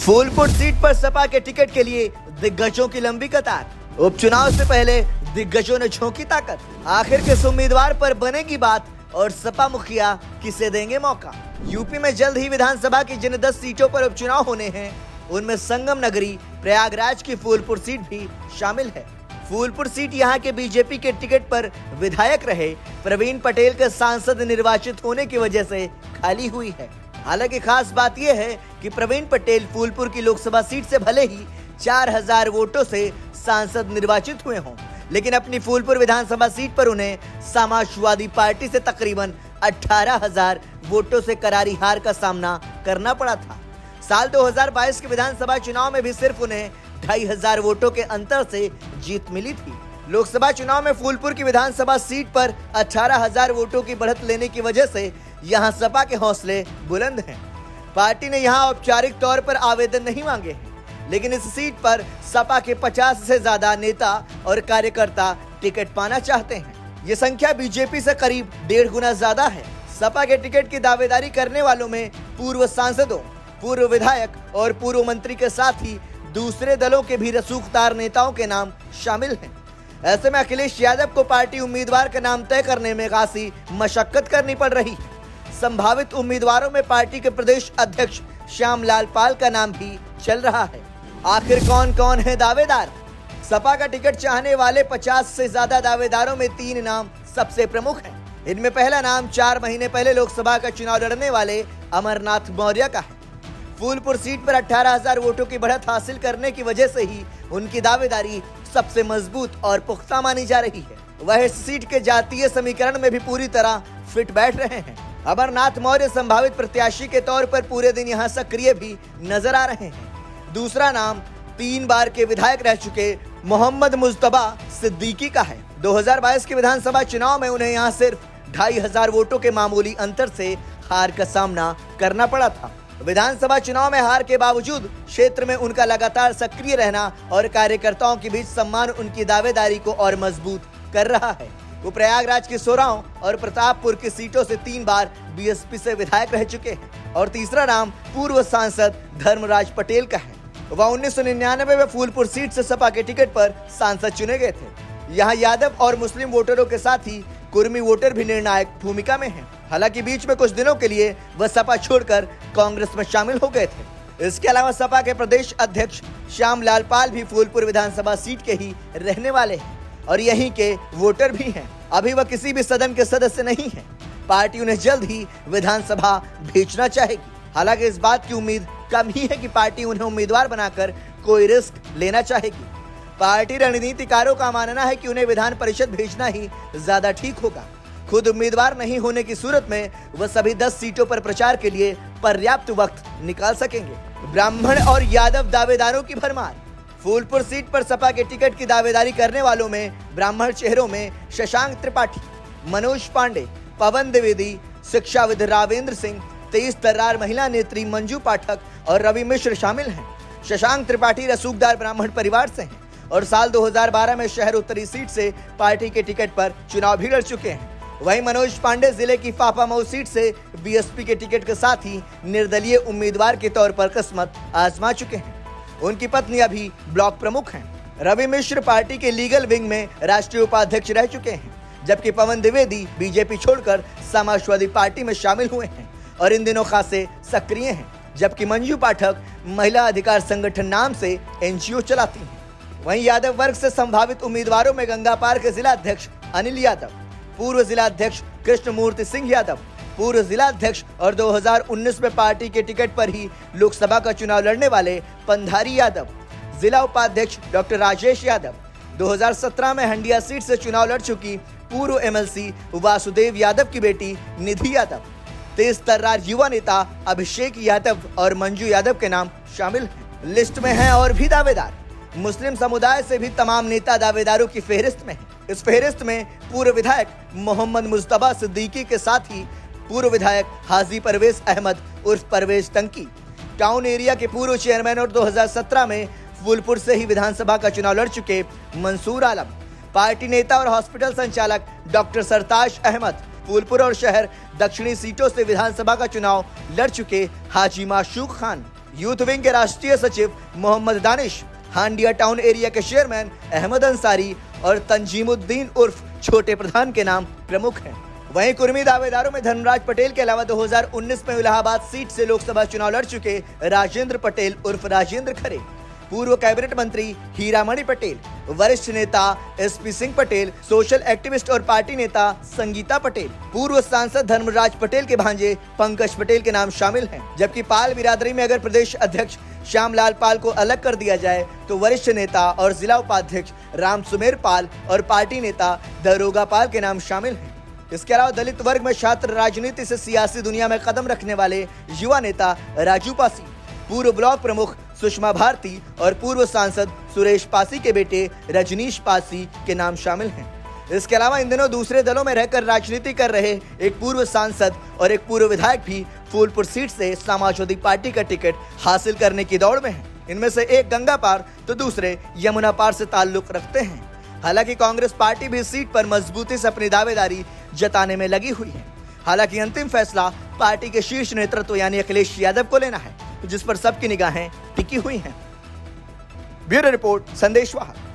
Phulpur seat पर सपा के ticket के लिए दिग्गजों की लंबी कतार। उपचुनाव से पहले दिग्गजों ने झोंकी ताकत। आखिर किस उम्मीदवार पर बनेगी बात और सपा मुखिया किसे देंगे मौका। यूपी में जल्द ही विधानसभा की जिन 10 सीटों पर उपचुनाव होने हैं उनमें संगम नगरी प्रयागराज की फूलपुर सीट भी शामिल है। फूलपुर सीट यहां के बीजेपी के टिकट पर विधायक रहे प्रवीण पटेल के सांसद निर्वाचित होने की वजह से खाली हुई है। हालांकि खास बात यह है कि प्रवीण पटेल फूलपुर की लोकसभा सीट से भले ही 4000 वोटों से सांसद निर्वाचित हुए हों, लेकिन अपनी फूलपुर विधानसभा सीट पर उन्हें समाजवादी पार्टी से तकरीबन 18000 वोटों से करारी हार का सामना करना पड़ा था। साल 2022 के विधानसभा चुनाव में भी सिर्फ उन्हें 2500 वोटों के अंतर से जीत मिली थी। लोकसभा चुनाव में फूलपुर की विधानसभा सीट पर 18000 वोटों की बढ़त लेने की वजह से यहां सपा के हौसले बुलंद हैं। पार्टी ने यहां औपचारिक तौर पर आवेदन नहीं मांगे हैं, लेकिन इस सीट पर सपा के 50 से ज्यादा नेता और कार्यकर्ता टिकट पाना चाहते हैं। ये संख्या बीजेपी से करीब 1.5 गुना ज्यादा है। सपा के टिकट की दावेदारी करने वालों में पूर्व सांसदों, पूर्व विधायक और पूर्व मंत्री के साथ ही दूसरे दलों के भी रसूखदार नेताओं के नाम शामिल हैं। ऐसे में अखिलेश यादव को पार्टी उम्मीदवार का नाम तय करने में खासी मशक्कत करनी पड़ रही है। संभावित उम्मीदवारों में पार्टी के प्रदेश अध्यक्ष श्यामलाल पाल का नाम भी चल रहा है। आखिर कौन कौन है दावेदार? सपा का टिकट चाहने वाले 50 से ज्यादा दावेदारों में 3 नाम सबसे प्रमुख हैं। इनमें पहला नाम 4 महीने पहले लोकसभा का चुनाव लड़ने वाले अमरनाथ मौर्य का है। फूलपुर सीट पर 18000 वोटों की बढ़त हासिल करने की वजह से ही उनकी दावेदारी सबसे मजबूत और पुख्ता मानी जा रही है। वह इस सीट के जातीय समीकरण में भी पूरी तरह फिट बैठ रहे हैं। अमरनाथ मौर्य संभावित प्रत्याशी के तौर पर पूरे दिन यहां सक्रिय भी नजर आ रहे हैं। दूसरा नाम 3 बार के विधायक रह चुके मोहम्मद मुस्तबा सिद्दीकी का है। 2022 के विधानसभा चुनाव में उन्हें यहां सिर्फ 2500 वोटों के मामूली अंतर से हार का सामना करना पड़ा था। विधानसभा चुनाव में हार के बावजूद क्षेत्र में उनका लगातार सक्रिय रहना और कार्यकर्ताओं के बीच सम्मान उनकी दावेदारी को और मजबूत कर रहा है। वो प्रयागराज की सोराव और प्रतापपुर की सीटों से 3 बार बीएसपी से विधायक रह चुके हैं। और तीसरा नाम पूर्व सांसद धर्मराज पटेल का है। वह 1999 में फूलपुर सीट से सपा के टिकट पर सांसद चुने गए थे। यहाँ यादव और मुस्लिम वोटरों के साथ ही कुर्मी वोटर भी निर्णायक भूमिका में हैं। हालांकि बीच में कुछ दिनों के लिए वह सपा छोड़कर कांग्रेस में शामिल हो गए थे। इसके अलावा सपा के प्रदेश अध्यक्ष श्यामलाल पाल भी फूलपुर विधानसभा सीट के ही रहने वाले हैं और यहीं के वोटर भी हैं। अभी वह किसी भी सदन के सदस्य नहीं है। पार्टी उन्हें जल्द ही विधानसभा भेजना चाहेगी। हालांकि इस बात की उम्मीद कम ही है कि पार्टी उन्हें उम्मीदवार बनाकर कोई रिस्क लेना चाहेगी। पार्टी रणनीतिकारों का मानना है कि उन्हें विधान परिषद भेजना ही ज्यादा ठीक होगा। खुद उम्मीदवार नहीं होने की सूरत में वह सभी 10 सीटों पर प्रचार के लिए पर्याप्त वक्त निकाल सकेंगे। ब्राह्मण और यादव दावेदारों की भरमार। फूलपुर सीट पर सपा के टिकट की दावेदारी करने वालों में ब्राह्मण चेहरों में शशांक त्रिपाठी, मनोज पांडे, पवन द्विवेदी, शिक्षाविद रावेंद्र सिंह, तेज तर्रार महिला नेत्री मंजू पाठक और रवि मिश्र शामिल हैं। शशांक त्रिपाठी रसूखदार ब्राह्मण परिवार से हैं और साल 2012 में शहर उत्तरी सीट से पार्टी के टिकट पर चुनाव भी लड़ चुके हैं। वहीं मनोज पांडे जिले की फाफामऊ सीट से बीएसपी के टिकट के साथ ही निर्दलीय उम्मीदवार के तौर पर किस्मत आजमा चुके हैं। उनकी पत्नी अभी ब्लॉक प्रमुख हैं। रवि मिश्र पार्टी के लीगल विंग में राष्ट्रीय उपाध्यक्ष रह चुके हैं, जबकि पवन द्विवेदी बीजेपी छोड़कर समाजवादी पार्टी में शामिल हुए हैं और इन दिनों खासे सक्रिय हैं। जबकि मंजू पाठक महिला अधिकार संगठन नाम से एनजीओ चलाती हैं। वहीं यादव वर्ग से संभावित उम्मीदवारों में गंगापार के जिला अध्यक्ष अनिल यादव, पूर्व जिला अध्यक्ष कृष्णमूर्ति सिंह यादव, पूर्व जिला अध्यक्ष और 2019 में पार्टी के टिकट पर ही लोकसभा का चुनाव लड़ने वाले पंधारी यादव, जिला उपाध्यक्ष डॉक्टर राजेश यादव, 2017 में हंडिया सीट से चुनाव लड़ चुकी पूर्व एमएलसी वासुदेव यादव की बेटी निधि यादव, तेज तर्रार युवा नेता अभिषेक यादव और मंजू यादव के नाम शामिल हैं। लिस्ट में हैं और भी दावेदार। मुस्लिम समुदाय से भी तमाम नेता दावेदारों की फेहरिस्त में हैं। इस फेहरिस्त में पूर्व विधायक मोहम्मद मुस्तबा सिद्दीकी के साथ ही पूर्व विधायक हाजी परवेज अहमद उर्फ परवेज टंकी, टाउन एरिया के पूर्व चेयरमैन और 2017 में फूलपुर से ही विधानसभा का चुनाव लड़ चुके मंसूर आलम, पार्टी नेता और हॉस्पिटल संचालक डॉक्टर सरताज अहमद, फूलपुर और शहर दक्षिणी सीटों से विधानसभा का चुनाव लड़ चुके हाजी माशूक खान, यूथ विंग के राष्ट्रीय सचिव मोहम्मद दानिश, हांडिया टाउन एरिया के चेयरमैन अहमद अंसारी और तंजीमुद्दीन उर्फ छोटे प्रधान के नाम प्रमुख हैं। वहीं कुर्मी दावेदारों में धर्मराज पटेल के अलावा 2019 में इलाहाबाद सीट से लोकसभा चुनाव लड़ चुके राजेंद्र पटेल उर्फ राजेंद्र खरे, पूर्व कैबिनेट मंत्री हीरामणि पटेल, वरिष्ठ नेता SP Singh Patel, social activist और पार्टी नेता संगीता पटेल, पूर्व सांसद धर्मराज पटेल के भांजे पंकज पटेल के नाम शामिल हैं। जबकि पाल बिरादरी में अगर प्रदेश अध्यक्ष श्यामलाल पाल को अलग कर दिया जाए तो वरिष्ठ नेता और जिला उपाध्यक्ष राम सुमेर पाल और पार्टी नेता दरोगा पाल के नाम शामिल हैं। इसके अलावा दलित वर्ग में छात्र राजनीति से सियासी दुनिया में कदम रखने वाले युवा नेता राजू पासी, पूर्व ब्लॉक प्रमुख सुषमा भारती और पूर्व सांसद सुरेश पासी के बेटे रजनीश पासी के नाम शामिल हैं। इसके अलावा इन दिनों दूसरे दलों में रहकर राजनीति कर रहे एक पूर्व सांसद और एक पूर्व विधायक भी फूलपुर सीट से समाजवादी पार्टी का टिकट हासिल करने की दौड़ में हैं। इनमें से एक गंगा पार तो दूसरे यमुना पार से ताल्लुक रखते हैं। हालांकि कांग्रेस पार्टी भी सीट पर मजबूती से अपनी दावेदारी जताने में लगी हुई है। हालांकि अंतिम फैसला पार्टी के शीर्ष नेतृत्व यानी अखिलेश यादव को लेना है, जिस पर सबकी निगाहें टिकी हुई हैं। ब्यूरो रिपोर्ट, संदेश वाहक।